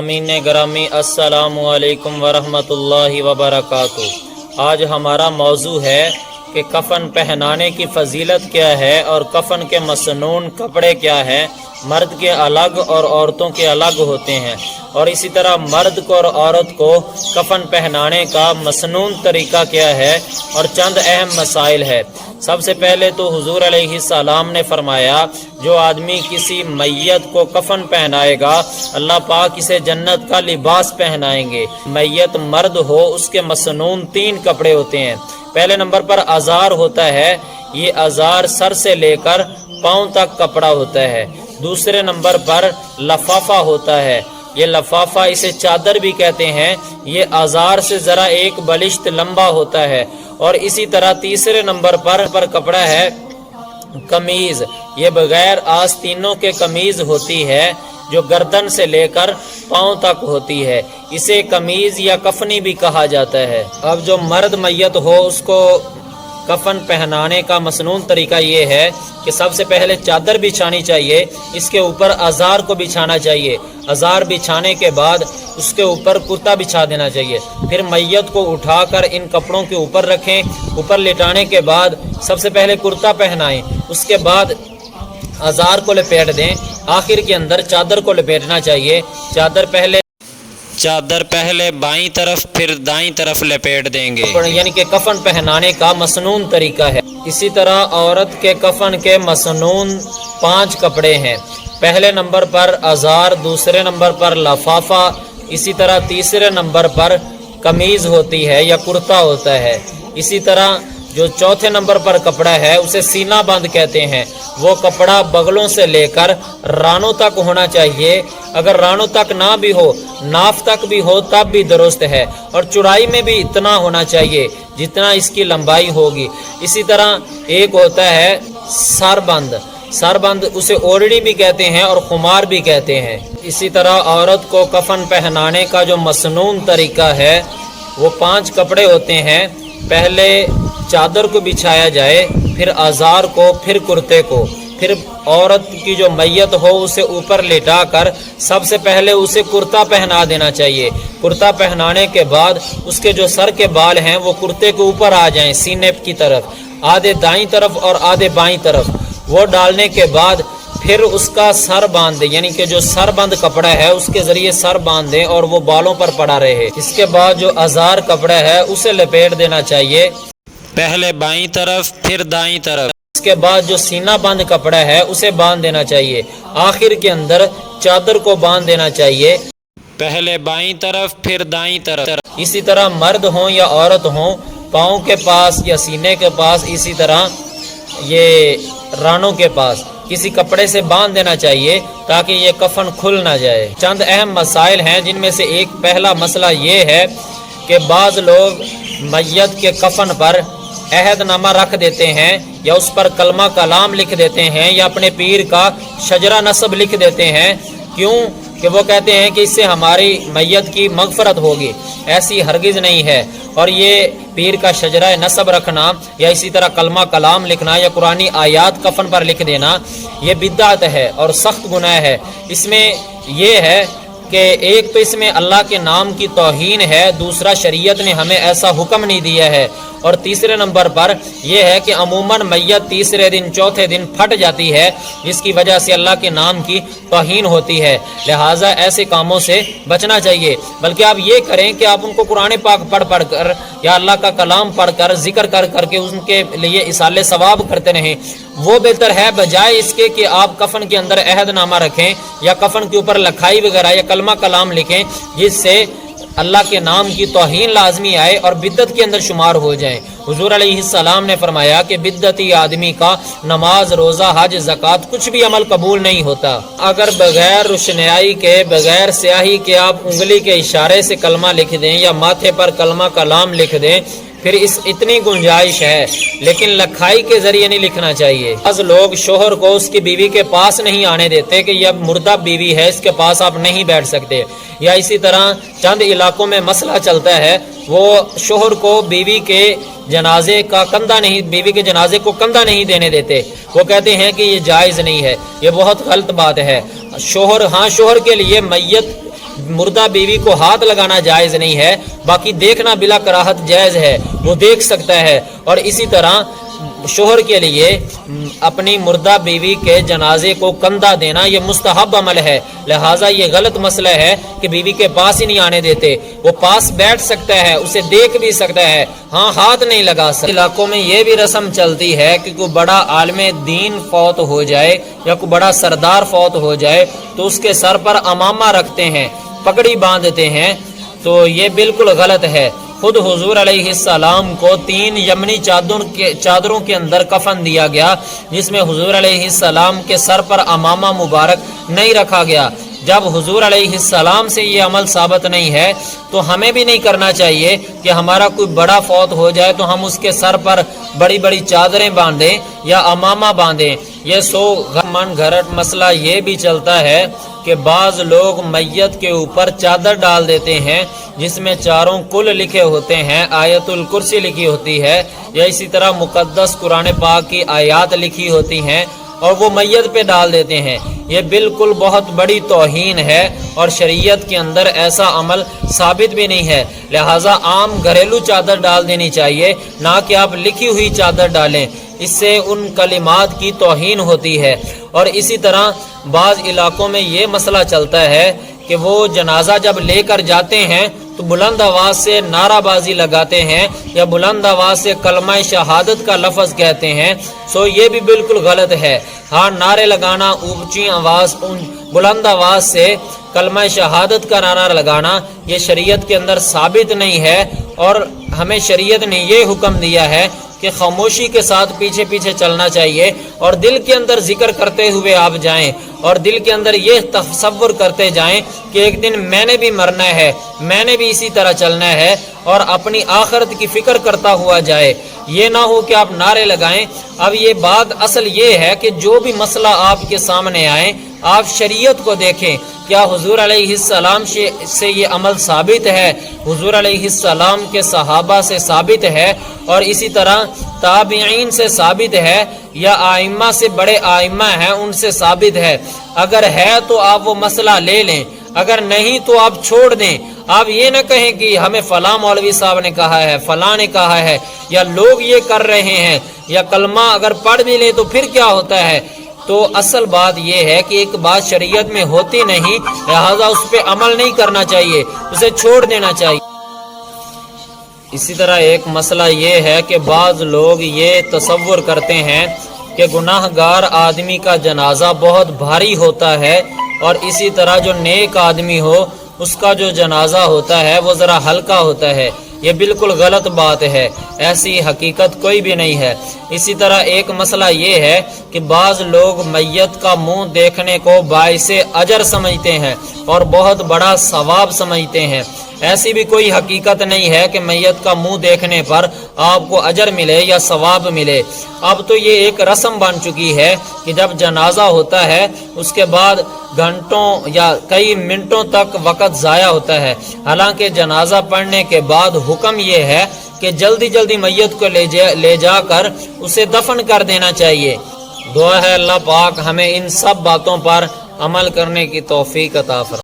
सामीन ग्रामी अस्सलामु अलैकुम वरहमतुल्लाहि वबरकातुहू। आज हमारा मौजू है कि कफ़न पहनाने की फ़जीलत क्या है और कफ़न के मसनून कपड़े क्या हैं। मर्द के अलग और औरतों के अलग होते हैं, और इसी तरह मर्द को और औरत को कफ़न पहनाने का मसनून तरीका क्या है और चंद अहम मसाइल है। सबसे पहले तो हुजूर अलैहिस्सलाम ने फरमाया, जो आदमी किसी मैयत को कफ़न पहनाएगा अल्लाह पाक इसे जन्नत का लिबास पहनाएंगे। मैयत मर्द हो उसके मसनून 3 कपड़े होते हैं। पहले नंबर पर अज़ार होता है, ये अज़ार सर से लेकर पाँव तक कपड़ा होता है। दूसरे नंबर पर लफाफा होता है, ये लफाफा इसे चादर भी कहते हैं, ये अज़ार से ज़रा एक बलिश्त लंबा होता है। और इसी तरह तीसरे नंबर पर कपड़ा है कमीज़, ये बगैर आस्तीनों के कमीज़ होती है जो गर्दन से लेकर पाँव तक होती है, इसे कमीज़ या कफनी भी कहा जाता है। अब जो मर्द मैयत हो उसको कफ़न पहनाने का मसनून तरीका ये है कि सबसे पहले चादर बिछानी चाहिए, इसके ऊपर अज़ार को बिछाना चाहिए। अज़ार बिछाने के बाद उसके ऊपर कुर्ता बिछा देना चाहिए। फिर मैयत को उठाकर इन कपड़ों के ऊपर रखें। ऊपर लेटाने के बाद सबसे पहले कुर्ता पहनाएं, उसके बाद अज़ार को लपेट दें, आखिर के अंदर चादर को लपेटना चाहिए। चादर पहले बाईं तरफ फिर दाईं तरफ लपेट देंगे, यानी कि कफ़न पहनाने का मसनून तरीका है। इसी तरह औरत के कफ़न के मसनून 5 कपड़े हैं। पहले नंबर पर अज़ार, दूसरे नंबर पर लफाफा, इसी तरह तीसरे नंबर पर कमीज़ होती है या कुर्ता होता है। इसी तरह जो चौथे नंबर पर कपड़ा है उसे सीना बंद कहते हैं। वो कपड़ा बगलों से लेकर रानों तक होना चाहिए। अगर रानों तक ना भी हो, नाफ तक भी हो तब भी दुरुस्त है, और चौड़ाई में भी इतना होना चाहिए जितना इसकी लंबाई होगी। इसी तरह एक होता है सरबंद, सरबंद उसे ओढ़नी भी कहते हैं और खुमार भी कहते हैं। इसी तरह औरत को कफ़न पहनाने का जो मसनून तरीका है वो 5 कपड़े होते हैं। पहले चादर को बिछाया जाए, फिर अज़ार को, फिर कुर्ते को, फिर औरत की जो मैयत हो उसे ऊपर लेटाकर सबसे पहले उसे कुर्ता पहना देना चाहिए। कुर्ता पहनाने के बाद उसके जो सर के बाल हैं वो कुर्ते के ऊपर आ जाएं, सीने की तरफ, आधे दाईं तरफ और आधे बाईं तरफ। वो डालने के बाद फिर उसका सर बांध दें, यानी कि जो सर बंद कपड़ा है उसके ज़रिए सर बांध दें और वो बालों पर पड़ा रहे। इसके बाद जो अज़ार कपड़ा है उसे लपेट देना चाहिए, पहले बाईं तरफ फिर दाईं तरफ। इसके बाद जो सीना बंद कपड़ा है उसे बांध देना चाहिए। आखिर के अंदर चादर को बांध देना चाहिए, पहले बाईं तरफ फिर दाईं तरफ। इसी तरह मर्द हों या औरत हों, पाँव के पास या सीने के पास, इसी तरह ये रानों के पास किसी कपड़े से बांध देना चाहिए ताकि ये कफ़न खुल ना जाए। चंद अहम मसाइल हैं, जिनमें से एक पहला मसला ये है कि बाज़ लोग मैयत के कफ़न पर अहदनामा रख देते हैं या उस पर कलमा कलाम लिख देते हैं या अपने पीर का शजरा नसब लिख देते हैं। क्यों? कि वो कहते हैं कि इससे हमारी मैयत की मगफरत होगी। ऐसी हरगिज़ नहीं है। और ये पीर का शजरा नसब रखना या इसी तरह कलमा कलाम लिखना या कुरानी आयात कफ़न पर लिख देना, ये बिदअत है और सख्त गुनाह है। इसमें ये है कि एक तो इसमें अल्लाह के नाम की तौहीन है, दूसरा शरीयत ने हमें ऐसा हुक्म नहीं दिया है, और तीसरे नंबर पर यह है कि अमूमन मैयत तीसरे दिन चौथे दिन फट जाती है, जिसकी वजह से अल्लाह के नाम की तौहीन होती है। लिहाजा ऐसे कामों से बचना चाहिए। बल्कि आप ये करें कि आप उनको कुरान पाक पढ़ कर या अल्लाह का कलाम पढ़ कर जिक्र कर करके उनके लिए इसाले सवाब करते रहें। वो बेहतर है बजाय इसके कि आप कफ़न के अंदर अहदनामा रखें या कफ़न के ऊपर लखाई वगैरह या कलमा कलाम लिखें, जिससे अल्लाह के नाम की तौहीन लाजमी आए और बिद्दत के अंदर शुमार हो जाए। हुजूर अलैहिस्सलाम ने फरमाया कि बिद्दती आदमी का नमाज, रोज़ा, हज, ज़कात कुछ भी अमल कबूल नहीं होता। अगर बगैर रुशनाई के, बगैर स्याही के आप उंगली के इशारे से कलमा लिख दें या माथे पर कलमा कलाम लिख दें, फिर इतनी गुंजाइश है, लेकिन लखाई के जरिए नहीं लिखना चाहिए। आज लोग शोहर को उसकी बीवी के पास नहीं आने देते कि यह मुर्दा बीवी है, इसके पास आप नहीं बैठ सकते। या इसी तरह चंद इलाकों में मसला चलता है, वो शोहर को बीवी के जनाजे का कंधा नहीं, बीवी के जनाजे को कंधा नहीं देने देते। वो कहते हैं कि ये जायज़ नहीं है, ये बहुत गलत बात है। शोहर, हाँ, शोहर के लिए मैयत मुर्दा बीवी को हाथ लगाना जायज़ नहीं है, बाकी देखना बिला कराहत जायज़ है, वो देख सकता है। और इसी तरह शोहर के लिए अपनी मुर्दा बीवी के जनाजे को कंधा देना ये मुस्तहब अमल है, लिहाजा ये गलत मसला है कि बीवी के पास ही नहीं आने देते। वो पास बैठ सकता है, उसे देख भी सकता है, हाँ हाथ नहीं लगा सकता। इलाकों में ये भी रस्म चलती है कि कोई बड़ा आलिम दीन फौत हो जाए या कोई बड़ा सरदार फौत हो जाए तो उसके सर पर अमामा रखते हैं, पगड़ी बांधते हैं, तो ये बिल्कुल गलत है। खुद हुजूर अलैहिस्सलाम को 3 यमनी चादरों के अंदर कफन दिया गया, जिसमें हुजूर अलैहिस्सलाम के सर पर अमामा मुबारक नहीं रखा गया। जब हुजूर अलैहिस्सलाम से ये अमल साबित नहीं है तो हमें भी नहीं करना चाहिए कि हमारा कोई बड़ा फौत हो जाए तो हम उसके सर पर बड़ी बड़ी चादरें बांधें या अमामा बांधें। ये मन घरट मसला ये भी चलता है कि बाज़ लोग मैयत के ऊपर चादर डाल देते हैं जिसमें चारों कुल लिखे होते हैं, आयतुल कुर्सी लिखी होती है या इसी तरह मुकद्दस कुरान पाक की आयात लिखी होती हैं और वो मैयत पे डाल देते हैं। ये बिल्कुल बहुत बड़ी तौहीन है और शरीयत के अंदर ऐसा अमल साबित भी नहीं है। लिहाजा आम घरेलू चादर डाल देनी चाहिए, ना कि आप लिखी हुई चादर डालें, इससे उन कलिमात की तौहीन होती है। और इसी तरह बाज़ इलाकों में ये मसला चलता है कि वो जनाजा जब लेकर जाते हैं तो बुलंद आवाज़ से नाराबाजी लगाते हैं या बुलंद आवाज़ से कलमा शहादत का लफ्ज़ कहते हैं, सो ये भी बिल्कुल गलत है। हाँ, नारे लगाना, ऊंची आवाज़ बुलंद आवाज़ से कलमा शहादत का नारा लगाना ये शरीयत के अंदर साबित नहीं है और हमें शरीयत ने ये हुक्म दिया है कि खामोशी के साथ पीछे पीछे चलना चाहिए और दिल के अंदर जिक्र करते हुए आप जाएं और दिल के अंदर ये तसव्वुर करते जाएं कि एक दिन मैंने भी मरना है, मैंने भी इसी तरह चलना है और अपनी आखिरत की फिक्र करता हुआ जाए। ये ना हो कि आप नारे लगाएं। अब ये बात असल ये है कि जो भी मसला आपके सामने आए आप शरीयत को देखें, क्या हुजूर अलैहिस्सलाम से ये अमल साबित है, हुजूर अलैहिस्सलाम के सहाबा से साबित है और इसी तरह ताबीईन से साबित है या आइम्मा से बड़े आइम्मा हैं उनसे साबित है। अगर है तो आप वो मसला ले लें, अगर नहीं तो आप छोड़ दें। आप ये ना कहें कि हमें फलां मौलवी साहब ने कहा है, फलां ने कहा है या लोग ये कर रहे हैं, या कलमा अगर पढ़ भी लें तो फिर क्या होता है। तो असल बात यह है कि एक बात शरीयत में होती नहीं, लिहाजा उस पर अमल नहीं करना चाहिए, उसे छोड़ देना चाहिए। इसी तरह एक मसला ये है कि बाज़ लोग ये तसव्वुर करते हैं कि गुनाहगार आदमी का जनाजा बहुत भारी होता है और इसी तरह जो नेक आदमी हो उसका जो जनाजा होता है वो ज़रा हल्का होता है। ये बिल्कुल गलत बात है, ऐसी हकीकत कोई भी नहीं है। इसी तरह एक मसला ये है कि बाज़ लोग मैयत का मुंह देखने को बाइसे अजर समझते हैं और बहुत बड़ा सवाब समझते हैं। ऐसी भी कोई हकीकत नहीं है कि मैयत का मुंह देखने पर आपको अजर मिले या सवाब मिले। अब तो ये एक रस्म बन चुकी है कि जब जनाजा होता है उसके बाद घंटों या कई मिनटों तक वक़्त ज़ाया होता है। हालांकि जनाजा पढ़ने के बाद हुक्म ये है कि जल्दी जल्दी मैयत को ले जाकर उसे दफन कर देना चाहिए। दुआ है अल्लाह पाक हमें इन सब बातों पर अमल करने की तौफीक अता फरमाए।